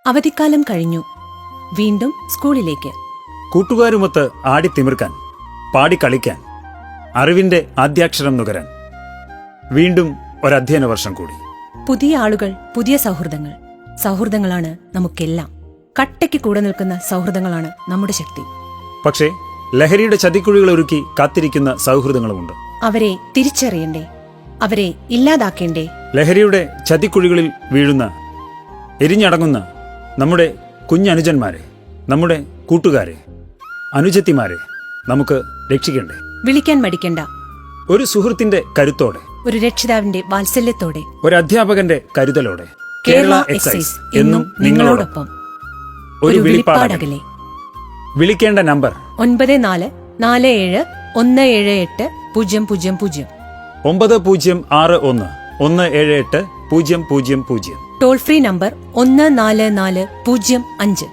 അവധിക്കാലം കഴിഞ്ഞു. വീണ്ടും സ്കൂളിലേക്ക്. കൂട്ടുകാരുമൊത്ത് ആടിത്തിമിർക്കാൻ, പാടിക്കളിക്കാൻ, അറിവിന്റെ ആദ്യാക്ഷരം നുകരാൻ. വീണ്ടും ഒരധ്യയന വർഷം കൂടി. പുതിയ ആളുകൾ, പുതിയ സൗഹൃദങ്ങൾ. സൗഹൃദങ്ങളാണ് നമുക്കെല്ലാം. കട്ടയ്ക്ക് കൂടെ നിൽക്കുന്ന സൗഹൃദങ്ങളാണ് നമ്മുടെ ശക്തി. പക്ഷേ ലഹരിയുടെ ചതിക്കുഴികൾ ഒരുക്കി കാത്തിരിക്കുന്ന സൗഹൃദങ്ങളുമുണ്ട്. അവരെ തിരിച്ചറിയണ്ടേ? അവരെ ഇല്ലാതാക്കേണ്ടേ? ലഹരിയുടെ ചതിക്കുഴികളിൽ വീഴുന്ന, എരിഞ്ഞടങ്ങുന്ന നമ്മുടെ കുഞ്ഞനുജന്മാരെ, നമ്മുടെ കൂട്ടുകാരെ, അനുജത്തിമാരെ നമുക്ക് രക്ഷിക്കണ്ടേ? വിളിക്കാൻ മടിക്കണ്ട. ഒരു സുഹൃത്തിന്റെ കരുത്തോടെ, ഒരു രക്ഷിതാവിന്റെ വാത്സല്യത്തോടെ, ഒരു അധ്യാപകന്റെ കരുതലോടെ. കേരള എക്സൈസ് എന്നും നിങ്ങളോടൊപ്പം. ഒരു വിളിപ്പാടകലെ. വിളിക്കേണ്ട നമ്പർ 9447178000. 9061 17800. Toll free number 144005.